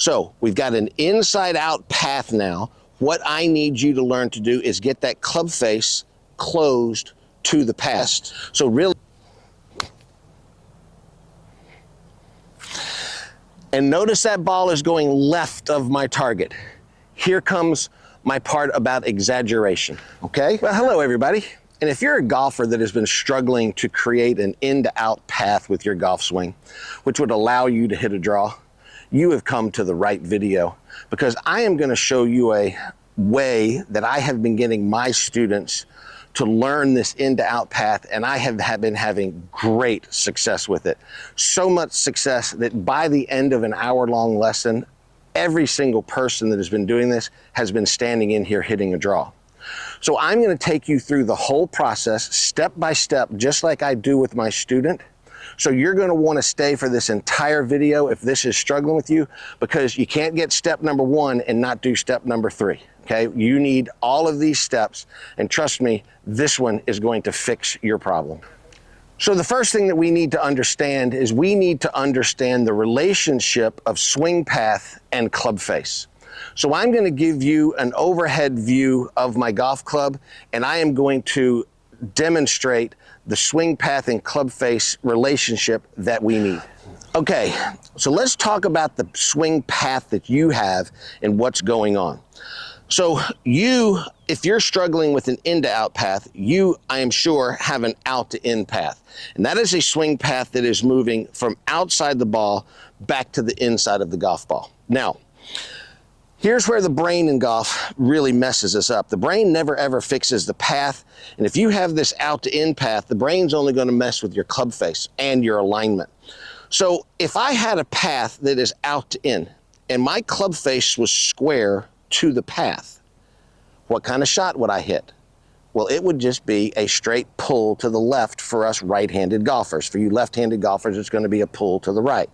So we've got an inside out path now. What I need you to learn to do is get that club face closed to the path. So really, and notice that ball is going left of my target. Here comes my part about exaggeration, okay? Well, hello everybody. And if you're a golfer that has been struggling to create an in to out path with your golf swing, which would allow you to hit a draw, you have come to the right video, because I am going to show you a way that I have been getting my students to learn this in to out path, and I have been having great success with it. So much success that by the end of an hour-long lesson, every single person that has been doing this has been standing in here hitting a draw. So I'm going to take you through the whole process, step by step, just like I do with my student. So you're going to want to stay for this entire video if this is struggling with you, because you can't get step number 1 and not do step number 3. Okay, you need all of these steps, and trust me, this one is going to fix your problem. So the first thing that we need to understand is we need to understand the relationship of swing path and club face. So I'm going to give you an overhead view of my golf club, and I am going to demonstrate the swing path and club face relationship that we need. Okay, so let's talk about the swing path that you have and what's going on. So if you're struggling with an in to out path, I am sure, have an out to in path. And that is a swing path that is moving from outside the ball back to the inside of the golf ball. Now, here's where the brain in golf really messes us up. The brain never ever fixes the path. And if you have this out to in path, the brain's only going to mess with your club face and your alignment. So if I had a path that is out to in and my club face was square to the path, what kind of shot would I hit? Well, it would just be a straight pull to the left for us right-handed golfers. For you left-handed golfers, it's going to be a pull to the right.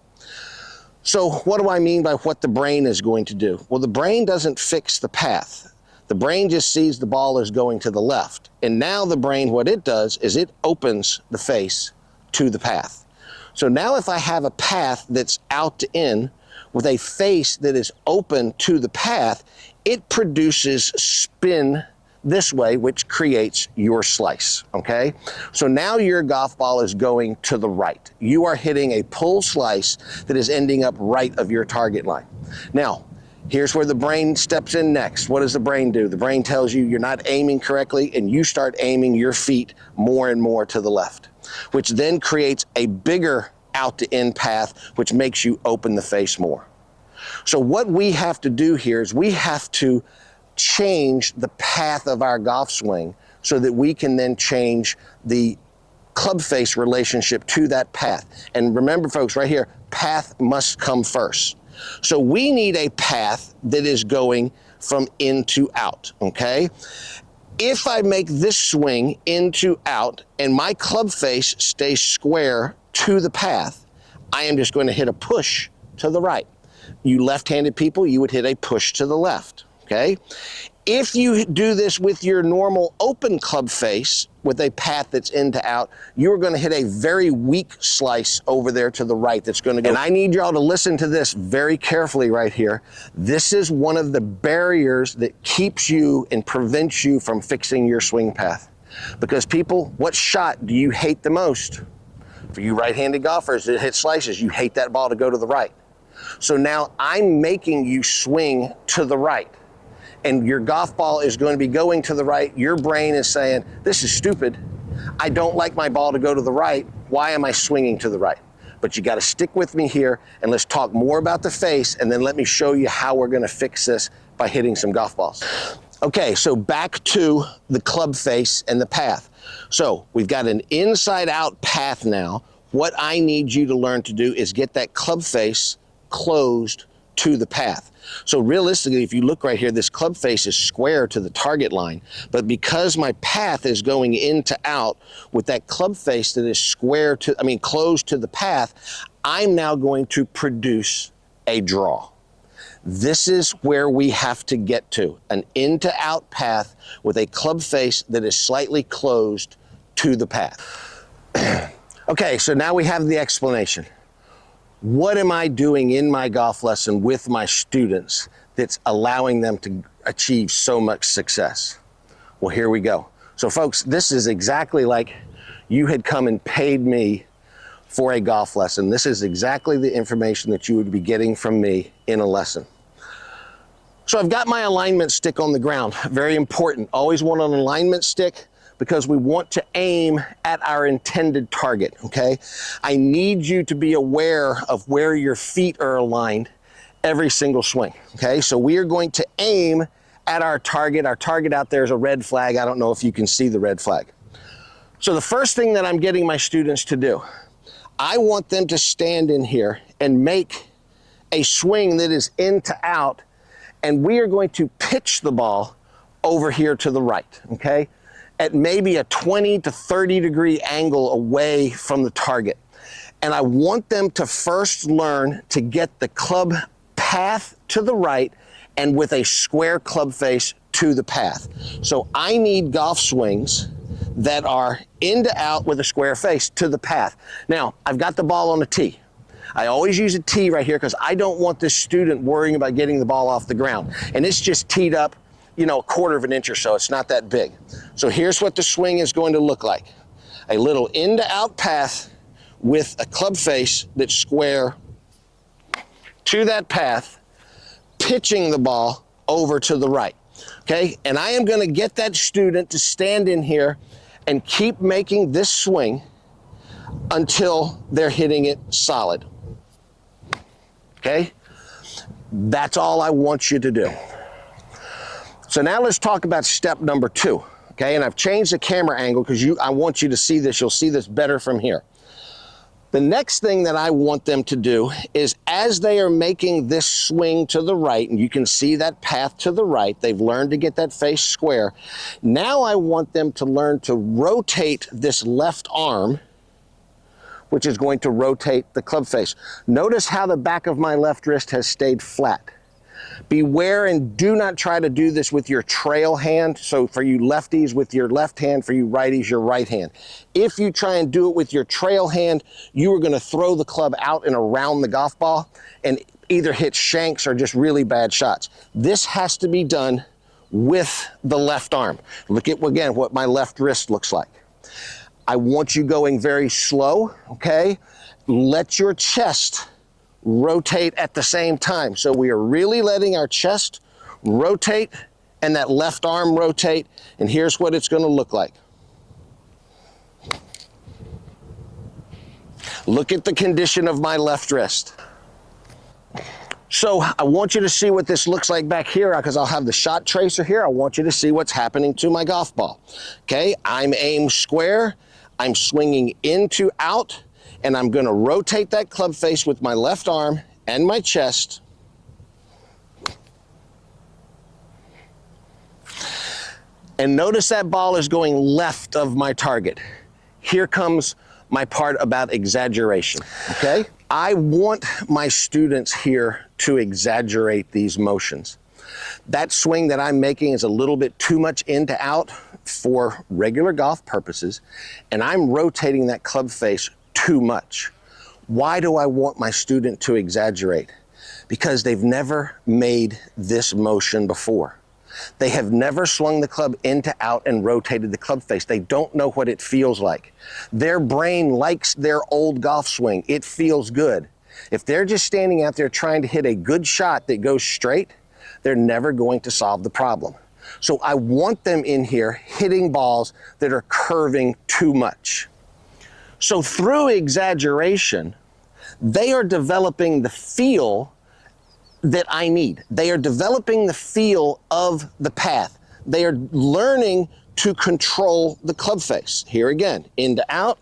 So what do I mean by what the brain is going to do? Well, the brain doesn't fix the path. The brain just sees the ball is going to the left. And now the brain, what it does is it opens the face to the path. So now if I have a path that's out to in with a face that is open to the path, it produces spin this way, which creates your slice, okay? So now your golf ball is going to the right. You are hitting a pull slice that is ending up right of your target line. Now, here's where the brain steps in next. What does the brain do? The brain tells you you're not aiming correctly, and you start aiming your feet more and more to the left, which then creates a bigger out to in path, which makes you open the face more. So what we have to do here is we have to change the path of our golf swing so that we can then change the club face relationship to that path. And remember, folks, right here, path must come first. So we need a path that is going from in to out, okay? If I make this swing in to out and my club face stays square to the path, I am just going to hit a push to the right. You left-handed people, you would hit a push to the left, okay? If you do this with your normal open club face with a path that's in to out, you're going to hit a very weak slice over there to the right that's going to go. And I need y'all to listen to this very carefully right here. This is one of the barriers that keeps you and prevents you from fixing your swing path. Because people, what shot do you hate the most? For you right-handed golfers that hit slices, you hate that ball to go to the right. So now I'm making you swing to the right, and your golf ball is going to be going to the right. Your brain is saying, this is stupid. I don't like my ball to go to the right. Why am I swinging to the right? But you got to stick with me here, and let's talk more about the face, and then let me show you how we're going to fix this by hitting some golf balls. Okay, so back to the club face and the path. So we've got an inside out path now. What I need you to learn to do is get that club face closed to the path. So realistically, if you look right here, this club face is square to the target line, but because my path is going in to out with that club face that is closed to the path, I'm now going to produce a draw. This is where we have to get to, an in to out path with a club face that is slightly closed to the path. Okay, so now we have the explanation. What am I doing in my golf lesson with my students that's allowing them to achieve so much success? Well, here we go. So folks, this is exactly like you had come and paid me for a golf lesson. This is exactly the information that you would be getting from me in a lesson. So I've got my alignment stick on the ground. Very important. Always want an alignment stick because we want to aim at our intended target, okay? I need you to be aware of where your feet are aligned every single swing, okay? So we are going to aim at our target. Our target out there is a red flag. I don't know if you can see the red flag. So the first thing that I'm getting my students to do, I want them to stand in here and make a swing that is in to out, and we are going to pitch the ball over here to the right, okay? At maybe a 20 to 30 degree angle away from the target. And I want them to first learn to get the club path to the right and with a square club face to the path. So I need golf swings that are in to out with a square face to the path. Now, I've got the ball on a tee. I always use a tee right here because I don't want this student worrying about getting the ball off the ground. And it's just teed up, you know, a quarter of an inch or so. It's not that big. So here's what the swing is going to look like. A little in to out path with a club face that's square to that path, pitching the ball over to the right, okay? And I am gonna get that student to stand in here and keep making this swing until they're hitting it solid, okay? That's all I want you to do. So now let's talk about step number 2, okay? And I've changed the camera angle because I want you to see this. You'll see this better from here. The next thing that I want them to do is as they are making this swing to the right, and you can see that path to the right, they've learned to get that face square. Now I want them to learn to rotate this left arm, which is going to rotate the club face. Notice how the back of my left wrist has stayed flat. Beware and do not try to do this with your trail hand. So for you lefties, with your left hand, for you righties, your right hand. If you try and do it with your trail hand, you are going to throw the club out and around the golf ball and either hit shanks or just really bad shots. This has to be done with the left arm. Look at, again, what my left wrist looks like. I want you going very slow, okay? Let your chest rotate at the same time. So we are really letting our chest rotate and that left arm rotate. And here's what it's going to look like. Look at the condition of my left wrist. So I want you to see what this looks like back here because I'll have the shot tracer here. I want you to see what's happening to my golf ball. Okay, I'm aimed square. I'm swinging in to out. And I'm going to rotate that club face with my left arm and my chest. And notice that ball is going left of my target. Here comes my part about exaggeration, okay? I want my students here to exaggerate these motions. That swing that I'm making is a little bit too much in to out for regular golf purposes, and I'm rotating that club face too much. Why do I want my student to exaggerate? Because they've never made this motion before. They have never swung the club in to out and rotated the club face. They don't know what it feels like. Their brain likes their old golf swing. It feels good. If they're just standing out there trying to hit a good shot that goes straight, they're never going to solve the problem. So I want them in here hitting balls that are curving too much. So through exaggeration, they are developing the feel that I need. They are developing the feel of the path. They are learning to control the club face. Here again, in to out,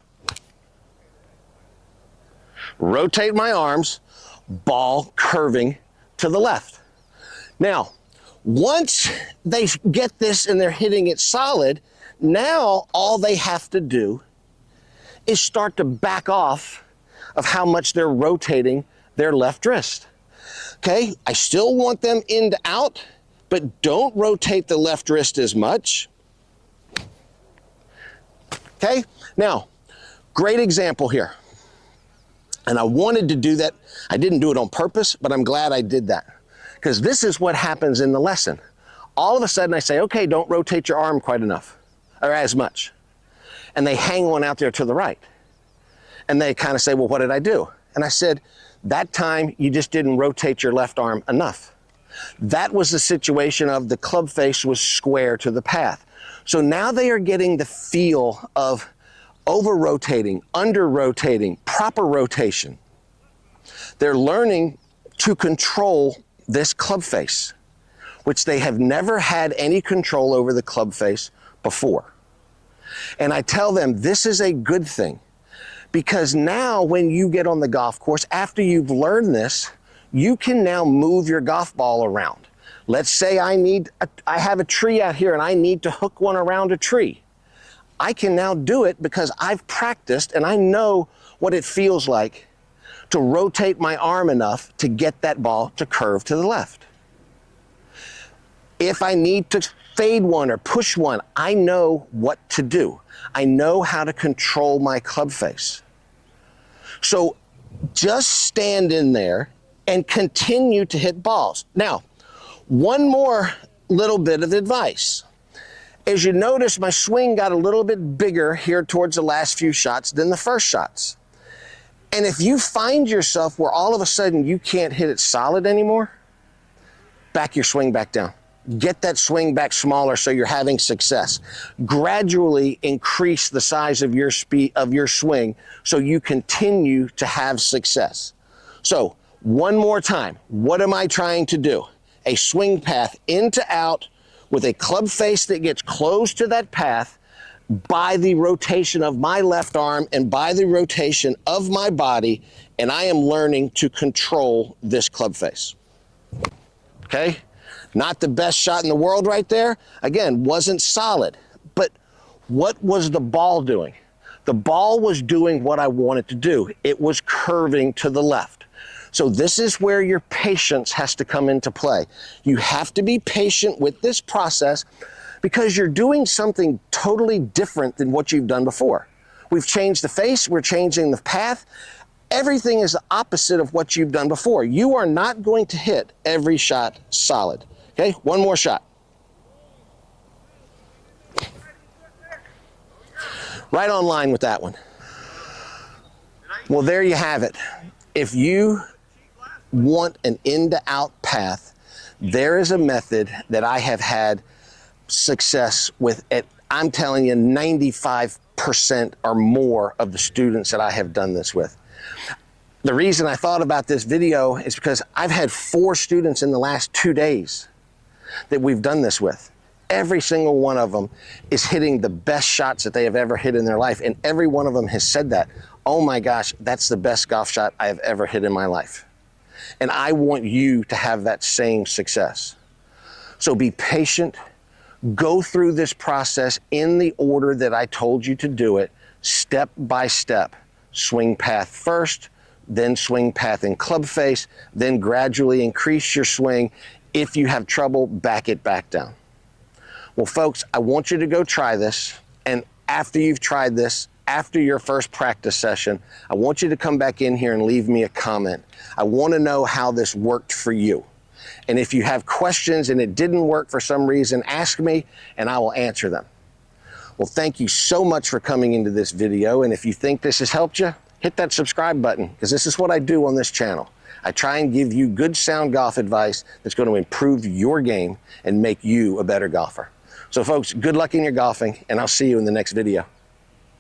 rotate my arms, ball curving to the left. Now, once they get this and they're hitting it solid, now all they have to do is start to back off of how much they're rotating their left wrist. Okay, I still want them in to out, but don't rotate the left wrist as much. Okay, now, great example here. And I wanted to do that. I didn't do it on purpose, but I'm glad I did that. Because this is what happens in the lesson. All of a sudden I say, okay, don't rotate your arm quite enough, or as much. And they hang one out there to the right. And they kind of say, well, what did I do? And I said, that time you just didn't rotate your left arm enough. That was the situation of the club face was square to the path. So now they are getting the feel of over-rotating, under-rotating, proper rotation. They're learning to control this club face, which they have never had any control over the club face before. And I tell them this is a good thing, because now when you get on the golf course, after you've learned this, you can now move your golf ball around. Let's say I have a tree out here and I need to hook one around a tree. I can now do it because I've practiced and I know what it feels like to rotate my arm enough to get that ball to curve to the left. If I need to fade one or push one, I know what to do. I know how to control my club face. So just stand in there and continue to hit balls. Now, one more little bit of advice. As you notice, my swing got a little bit bigger here towards the last few shots than the first shots. And if you find yourself where all of a sudden you can't hit it solid anymore, back your swing back down. Get that swing back smaller so you're having success. Gradually increase the size of your speed of your swing so you continue to have success. So one more time, what am I trying to do? A swing path in to out with a club face that gets close to that path by the rotation of my left arm and by the rotation of my body, and I am learning to control this club face. Okay? Not the best shot in the world right there. Again, wasn't solid. But what was the ball doing? The ball was doing what I wanted to do. It was curving to the left. So this is where your patience has to come into play. You have to be patient with this process because you're doing something totally different than what you've done before. We've changed the face, we're changing the path. Everything is the opposite of what you've done before. You are not going to hit every shot solid. Okay, one more shot. Right on line with that one. Well, there you have it. If you want an in to out path, there is a method that I have had success with. I'm telling you, 95% or more of the students that I have done this with. The reason I thought about this video is because I've had 4 students in the last 2 days that we've done this with. Every single one of them is hitting the best shots that they have ever hit in their life, and every one of them has said that, oh my gosh, that's the best golf shot I have ever hit in my life. And I want you to have that same success. So be patient, go through this process in the order that I told you to do it, step by step. Swing path first, then swing path and club face, then gradually increase your swing. If you have trouble, back it back down. Well, folks, I want you to go try this, and after you've tried this, after your first practice session, I want you to come back in here and leave me a comment. I want to know how this worked for you. And if you have questions and it didn't work for some reason, ask me and I will answer them. Well, thank you so much for coming into this video. And if you think this has helped you, hit that subscribe button, because this is what I do on this channel. I try and give you good sound golf advice that's going to improve your game and make you a better golfer. So folks, good luck in your golfing, and I'll see you in the next video.